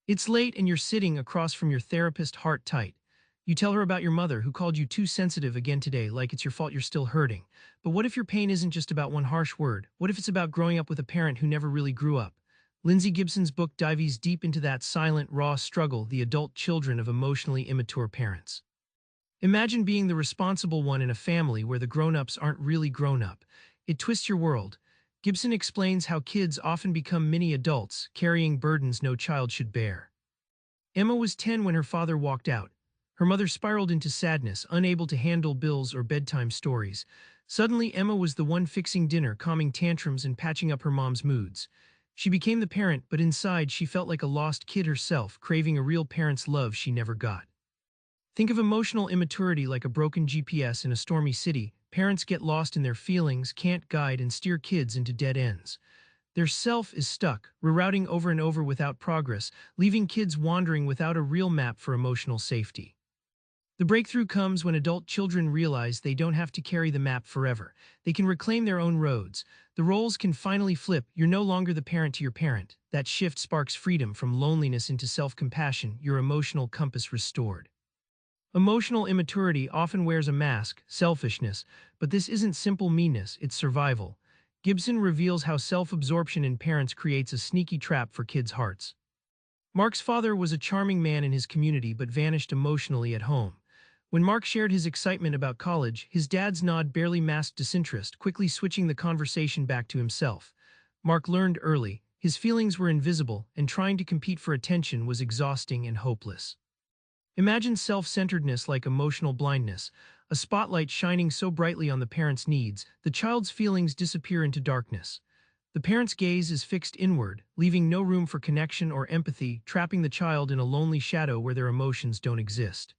It's late and you're sitting across from your therapist, heart tight. You tell her about your mother who called you too sensitive again today, like it's your fault you're still hurting. But what if your pain isn't just about one harsh word? What if it's about growing up with a parent who never really grew up? Lindsay Gibson's book dives deep into that silent, raw struggle, the adult children of emotionally immature parents. Imagine being the responsible one in a family where the grown-ups aren't really grown up. It twists your world. Gibson explains how kids often become mini adults, carrying burdens no child should bear. Emma was 10 when her father walked out. Her mother spiraled into sadness, unable to handle bills or bedtime stories. Suddenly, Emma was the one fixing dinner, calming tantrums, and patching up her mom's moods. She became the parent, but inside she felt like a lost kid herself, craving a real parent's love she never got. Think of emotional immaturity like a broken GPS in a stormy city. Parents get lost in their feelings, can't guide, and steer kids into dead ends. Their self is stuck, rerouting over and over without progress, leaving kids wandering without a real map for emotional safety. The breakthrough comes when adult children realize they don't have to carry the map forever. They can reclaim their own roads. The roles can finally flip. You're no longer the parent to your parent. That shift sparks freedom from loneliness into self-compassion, your emotional compass restored. Emotional immaturity often wears a mask, selfishness, but this isn't simple meanness, it's survival. Gibson reveals how self-absorption in parents creates a sneaky trap for kids' hearts. Mark's father was a charming man in his community but vanished emotionally at home. When Mark shared his excitement about college, his dad's nod barely masked disinterest, quickly switching the conversation back to himself. Mark learned early, his feelings were invisible, and trying to compete for attention was exhausting and hopeless. Imagine self-centeredness like emotional blindness, a spotlight shining so brightly on the parent's needs, the child's feelings disappear into darkness. The parent's gaze is fixed inward, leaving no room for connection or empathy, trapping the child in a lonely shadow where their emotions don't exist.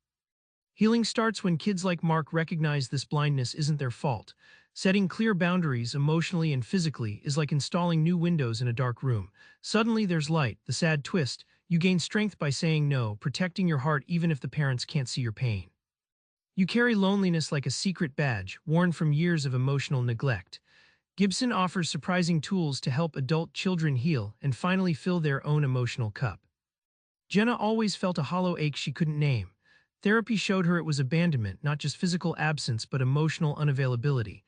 Healing starts when kids like Mark recognize this blindness isn't their fault. Setting clear boundaries emotionally and physically is like installing new windows in a dark room. Suddenly there's light, the sad twist. You gain strength by saying no, protecting your heart even if the parents can't see your pain. You carry loneliness like a secret badge, worn from years of emotional neglect. Gibson offers surprising tools to help adult children heal and finally fill their own emotional cup. Jenna always felt a hollow ache she couldn't name. Therapy showed her it was abandonment, not just physical absence but emotional unavailability.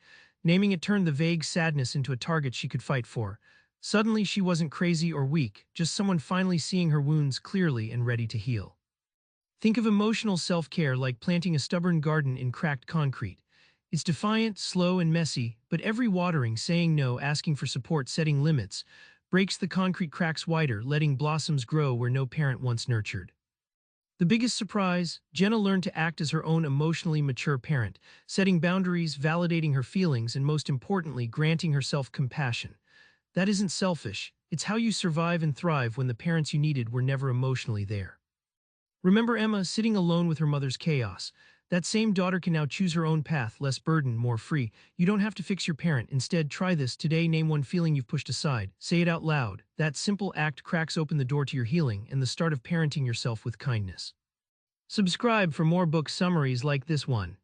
Naming it turned the vague sadness into a target she could fight for. Suddenly she wasn't crazy or weak, just someone finally seeing her wounds clearly and ready to heal. Think of emotional self-care like planting a stubborn garden in cracked concrete. It's defiant, slow, and messy, but every watering, saying no, asking for support, setting limits, breaks the concrete cracks wider, letting blossoms grow where no parent once nurtured. The biggest surprise, Jenna learned to act as her own emotionally mature parent, setting boundaries, validating her feelings, and most importantly, granting herself compassion. That isn't selfish, it's how you survive and thrive when the parents you needed were never emotionally there. Remember Emma sitting alone with her mother's chaos. That same daughter can now choose her own path, less burden, more free. You don't have to fix your parent. Instead, try this today. Name one feeling you've pushed aside. Say it out loud. That simple act cracks open the door to your healing and the start of parenting yourself with kindness. Subscribe for more book summaries like this one.